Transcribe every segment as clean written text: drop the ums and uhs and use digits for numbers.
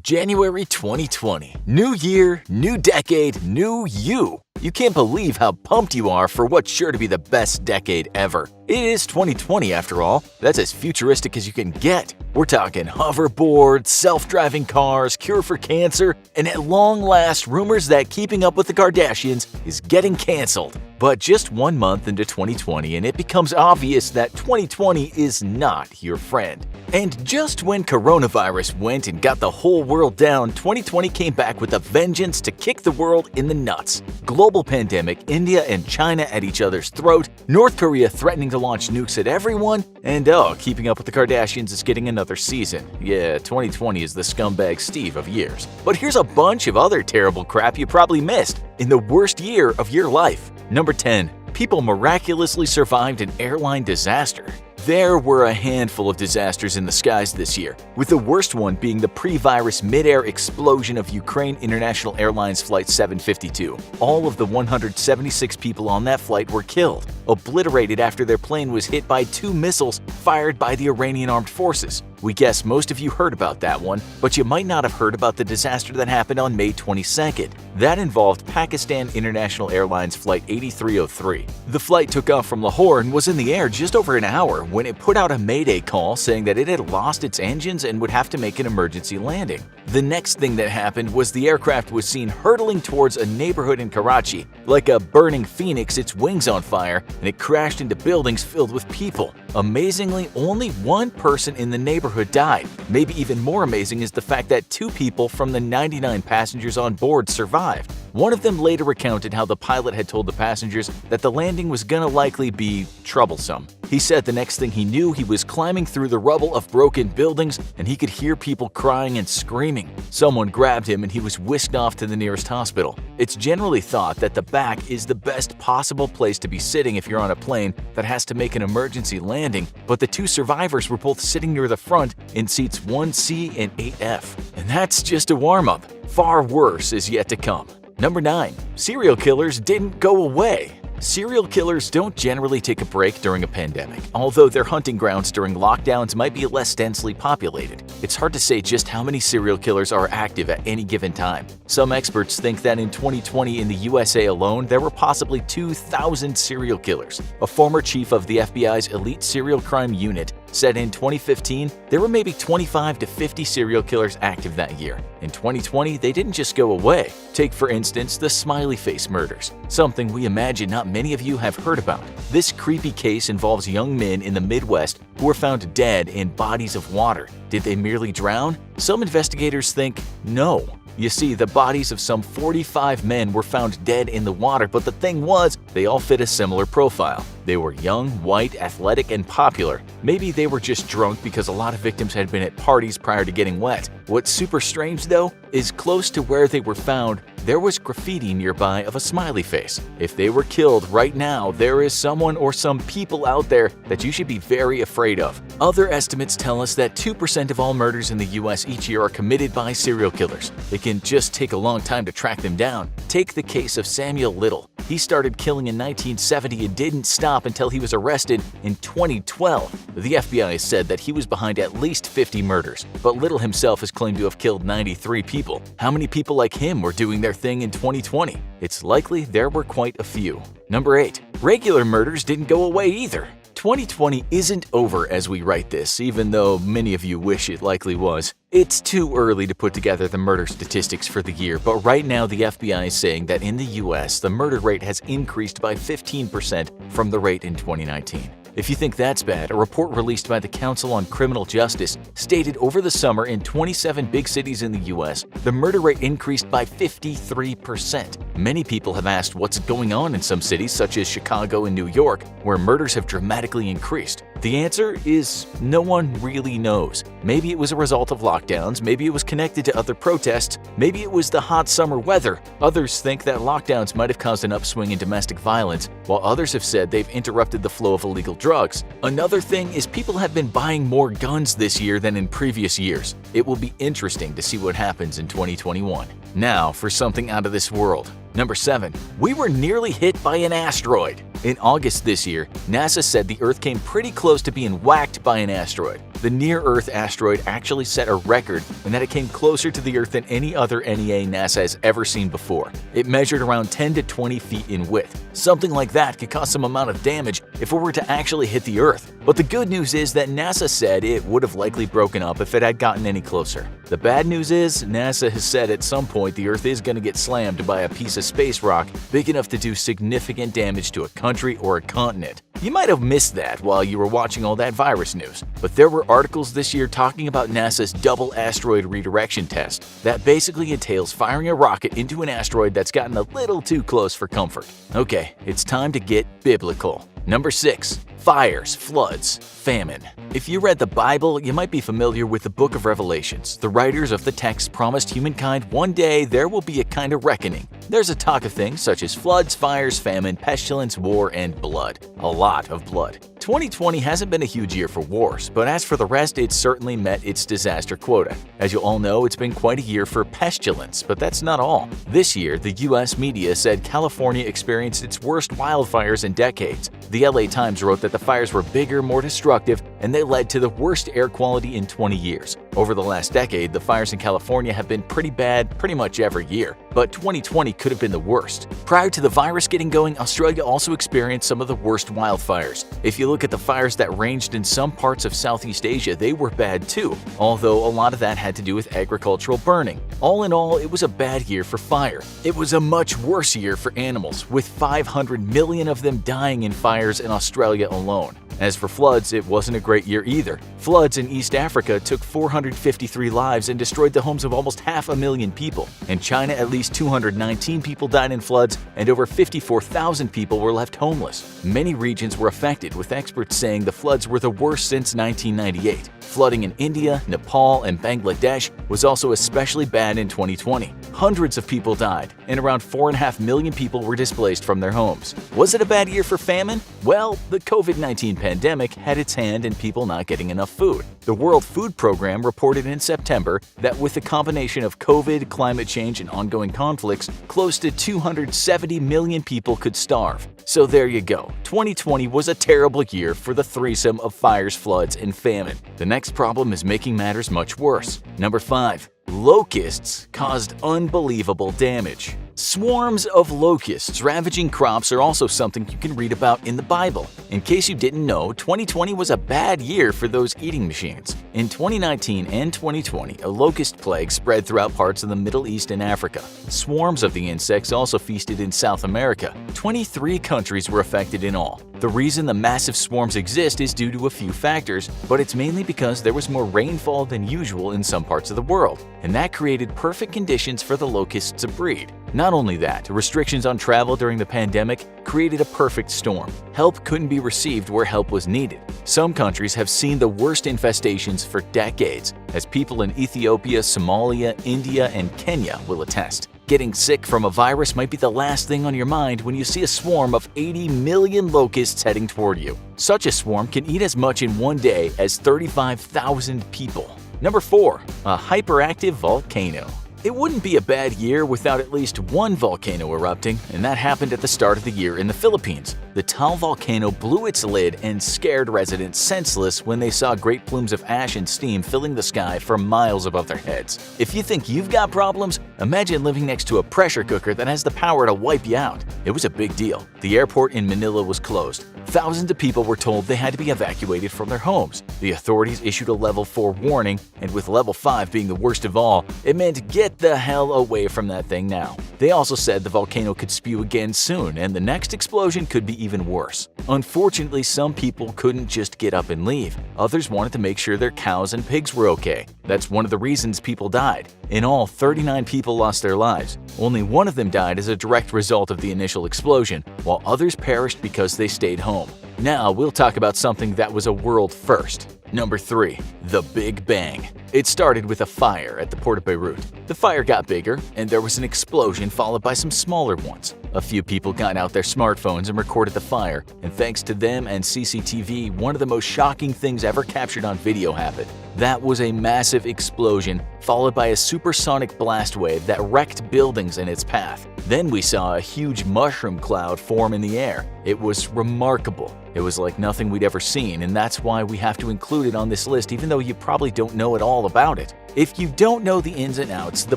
January 2020. New year, new decade, new you. You can't believe how pumped you are for what's sure to be the best decade ever. It is 2020 after all. That's as futuristic as you can get. We're talking hoverboards, self-driving cars, cure for cancer, and at long last, rumors that Keeping Up with the Kardashians is getting canceled. But just 1 month into 2020 and it becomes obvious that 2020 is not your friend. And just when coronavirus went and got the whole world down, 2020 came back with a vengeance to kick the world in the nuts. Global pandemic, India and China at each other's throat, North Korea threatening to launch nukes at everyone, and Keeping Up with the Kardashians is getting another season. Yeah, 2020 is the scumbag Steve of years. But here's a bunch of other terrible crap you probably missed in the worst year of your life. Number 10. People miraculously survived an airline disaster. There were a handful of disasters in the skies this year, with the worst one being the pre-virus mid-air explosion of Ukraine International Airlines Flight 752. All of the 176 people on that flight were killed, obliterated after their plane was hit by 2 missiles fired by the Iranian armed forces. We guess most of you heard about that one, but you might not have heard about the disaster that happened on May 22nd. That involved Pakistan International Airlines Flight 8303. The flight took off from Lahore and was in the air just over an hour when it put out a mayday call saying that it had lost its engines and would have to make an emergency landing. The next thing that happened was the aircraft was seen hurtling towards a neighborhood in Karachi. Like a burning phoenix, its wings on fire, and it crashed into buildings filled with people. Amazingly, only one person in the neighborhood died. Maybe even more amazing is the fact that 2 people from the 99 passengers on board survived. One of them later recounted how the pilot had told the passengers that the landing was gonna likely be troublesome. He said the next thing he knew, he was climbing through the rubble of broken buildings and he could hear people crying and screaming. Someone grabbed him and he was whisked off to the nearest hospital. It's generally thought that the back is the best possible place to be sitting if you're on a plane that has to make an emergency landing, but the 2 survivors were both sitting near the front in seats 1C and 8F. And that's just a warm-up. Far worse is yet to come. Number 9. Serial killers didn't go away. Serial killers don't generally take a break during a pandemic, although their hunting grounds during lockdowns might be less densely populated. It's hard to say just how many serial killers are active at any given time. Some experts think that in 2020 in the USA alone, there were possibly 2,000 serial killers. A former chief of the FBI's Elite Serial Crime Unit said in 2015 there were maybe 25 to 50 serial killers active that year. In 2020, they didn't just go away. Take for instance the smiley face murders, something we imagine not many of you have heard about. This creepy case involves young men in the Midwest who were found dead in bodies of water. Did they merely drown? Some investigators think no. You see, the bodies of some 45 men were found dead in the water, but the thing was, they all fit a similar profile. They were young, white, athletic, and popular. Maybe they were just drunk because a lot of victims had been at parties prior to getting wet. What's super strange though, is close to where they were found, there was graffiti nearby of a smiley face. If they were killed right now, there is someone or some people out there that you should be very afraid of. Other estimates tell us that 2% of all murders in the US each year are committed by serial killers. It can just take a long time to track them down. Take the case of Samuel Little. He started killing in 1970 and didn't stop until he was arrested in 2012. The FBI said that he was behind at least 50 murders, but Little himself has claimed to have killed 93 people. How many people like him were doing their thing in 2020? It's likely there were quite a few. Number 8. Regular murders didn't go away either. 2020 isn't over as we write this, even though many of you wish it likely was. It's too early to put together the murder statistics for the year, but right now the FBI is saying that in the US, the murder rate has increased by 15% from the rate in 2019. If you think that's bad, a report released by the Council on Criminal Justice stated over the summer in 27 big cities in the US, the murder rate increased by 53%. Many people have asked what's going on in some cities such as Chicago and New York, where murders have dramatically increased. The answer is no one really knows. Maybe it was a result of lockdowns, maybe it was connected to other protests, maybe it was the hot summer weather. Others think that lockdowns might have caused an upswing in domestic violence, while others have said they've interrupted the flow of illegal drugs. Another thing is people have been buying more guns this year than in previous years. It will be interesting to see what happens in 2021. Now for something out of this world. Number 7. We were nearly hit by an asteroid. In August this year, NASA said the Earth came pretty close to being whacked by an asteroid. The near-Earth asteroid actually set a record in that it came closer to the Earth than any other NEA NASA has ever seen before. It measured around 10 to 20 feet in width. Something like that could cause some amount of damage if it were to actually hit the Earth. But the good news is that NASA said it would have likely broken up if it had gotten any closer. The bad news is NASA has said at some point the Earth is going to get slammed by a piece of space rock big enough to do significant damage to a country or a continent. You might have missed that while you were watching all that virus news, but there were articles this year talking about NASA's double asteroid redirection test that basically entails firing a rocket into an asteroid that's gotten a little too close for comfort. Okay, it's time to get biblical. Number 6. Fires, floods, famine. If you read the Bible, you might be familiar with the book of Revelations. The writers of the text promised humankind one day there will be a kind of reckoning. There's a talk of things such as floods, fires, famine, pestilence, war, and blood. A lot of blood. 2020 hasn't been a huge year for wars, but as for the rest, it's certainly met its disaster quota. As you all know, it's been quite a year for pestilence, but that's not all. This year, the US media said California experienced its worst wildfires in decades. The LA Times wrote that the fires were bigger, more destructive, and they led to the worst air quality in 20 years. Over the last decade, the fires in California have been pretty bad pretty much every year, but 2020 could have been the worst. Prior to the virus getting going, Australia also experienced some of the worst wildfires. If you look at the fires that ranged in some parts of Southeast Asia, they were bad too, although a lot of that had to do with agricultural burning. All in all, it was a bad year for fire. It was a much worse year for animals, with 500 million of them dying in fires in Australia alone. As for floods, it wasn't a great year either. Floods in East Africa took 453 lives and destroyed the homes of almost 500,000 people. In China, at least 219 people died in floods, and over 54,000 people were left homeless. Many regions were affected, with experts saying the floods were the worst since 1998. Flooding in India, Nepal, and Bangladesh was also especially bad in 2020. Hundreds of people died, and around 4.5 million people were displaced from their homes. Was it a bad year for famine? Well, the COVID-19 pandemic had its hand in people not getting enough food. The World Food Program reported in September that with the combination of COVID, climate change, and ongoing conflicts, close to 270 million people could starve. So there you go. 2020 was a terrible year for the threesome of fires, floods, and famine. The next problem is making matters much worse. Number 5. Locusts caused unbelievable damage. Swarms of locusts ravaging crops are also something you can read about in the Bible. In case you didn't know, 2020 was a bad year for those eating machines. In 2019 and 2020, a locust plague spread throughout parts of the Middle East and Africa. Swarms of the insects also feasted in South America. 23 countries were affected in all. The reason the massive swarms exist is due to a few factors, but it's mainly because there was more rainfall than usual in some parts of the world, and that created perfect conditions for the locusts to breed. Not only that, restrictions on travel during the pandemic created a perfect storm. Help couldn't be received where help was needed. Some countries have seen the worst infestations for decades, as people in Ethiopia, Somalia, India, and Kenya will attest. Getting sick from a virus might be the last thing on your mind when you see a swarm of 80 million locusts heading toward you. Such a swarm can eat as much in one day as 35,000 people. Number 4. A hyperactive volcano. It wouldn't be a bad year without at least one volcano erupting, and that happened at the start of the year in the Philippines. The Taal volcano blew its lid and scared residents senseless when they saw great plumes of ash and steam filling the sky for miles above their heads. If you think you've got problems, imagine living next to a pressure cooker that has the power to wipe you out. It was a big deal. The airport in Manila was closed. Thousands of people were told they had to be evacuated from their homes. The authorities issued a level 4 warning, and with level 5 being the worst of all, it meant get the hell away from that thing now. They also said the volcano could spew again soon, and the next explosion could be even worse. Unfortunately, some people couldn't just get up and leave. Others wanted to make sure their cows and pigs were okay. That's one of the reasons people died. In all, 39 people lost their lives. Only one of them died as a direct result of the initial explosion, while others perished because they stayed home. Now we'll talk about something that was a world first. Number 3. The Big Bang. It started with a fire at the port of Beirut. The fire got bigger, and there was an explosion followed by some smaller ones. A few people got out their smartphones and recorded the fire, and thanks to them and CCTV, one of the most shocking things ever captured on video happened. That was a massive explosion, followed by a supersonic blast wave that wrecked buildings in its path. Then we saw a huge mushroom cloud form in the air. It was remarkable. It was like nothing we'd ever seen, and that's why we have to include included on this list even though you probably don't know at all about it. If you don't know the ins and outs, the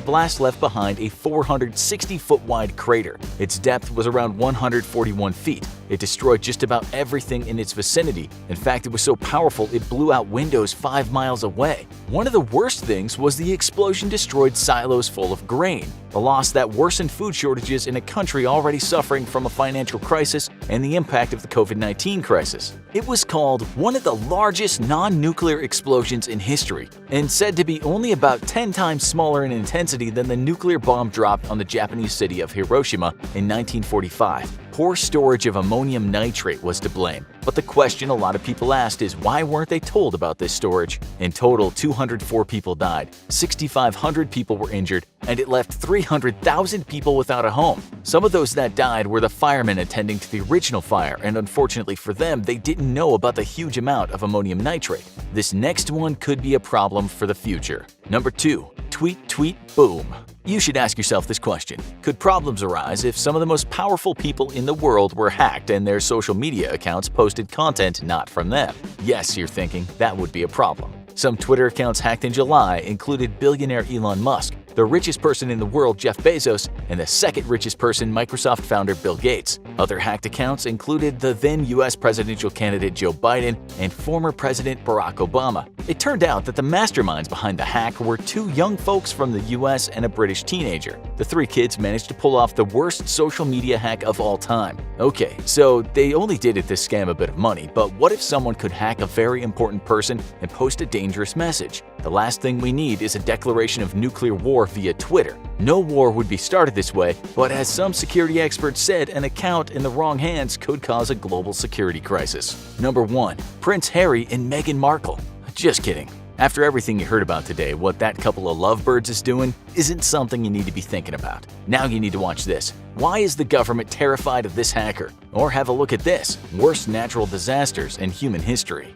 blast left behind a 460-foot wide crater. Its depth was around 141 feet. It destroyed just about everything in its vicinity. In fact, it was so powerful it blew out windows 5 miles away. One of the worst things was the explosion destroyed silos full of grain, a loss that worsened food shortages in a country already suffering from a financial crisis and the impact of the COVID-19 crisis. It was called one of the largest non-nuclear explosions in history and said to be only about 10 times smaller in intensity than the nuclear bomb dropped on the Japanese city of Hiroshima in 1945. Poor storage of ammonium nitrate was to blame, but the question a lot of people asked is why weren't they told about this storage? In total, 204 people died, 6,500 people were injured, and it left 300,000 people without a home. Some of those that died were the firemen attending to the original fire, and unfortunately for them, they didn't know about the huge amount of ammonium nitrate. This next one could be a problem for the future. Number 2. Tweet, tweet, boom. You should ask yourself this question. Could problems arise if some of the most powerful people in the world were hacked and their social media accounts posted content not from them? Yes, you're thinking, that would be a problem. Some Twitter accounts hacked in July included billionaire Elon Musk, the richest person in the world Jeff Bezos, and the second richest person Microsoft founder Bill Gates. Other hacked accounts included the then US presidential candidate Joe Biden and former President Barack Obama. It turned out that the masterminds behind the hack were 2 young folks from the US and a British teenager. The 3 kids managed to pull off the worst social media hack of all time. Okay, so they only did it to scam a bit of money, but what if someone could hack a very important person and post a dangerous message? The last thing we need is a declaration of nuclear war via Twitter. No war would be started this way, but as some security experts said, an account in the wrong hands could cause a global security crisis. Number 1. Prince Harry and Meghan Markle. Just kidding. After everything you heard about today, what that couple of lovebirds is doing isn't something you need to be thinking about. Now you need to watch this. Why is the government terrified of this hacker? Or have a look at this. Worst natural disasters in human history.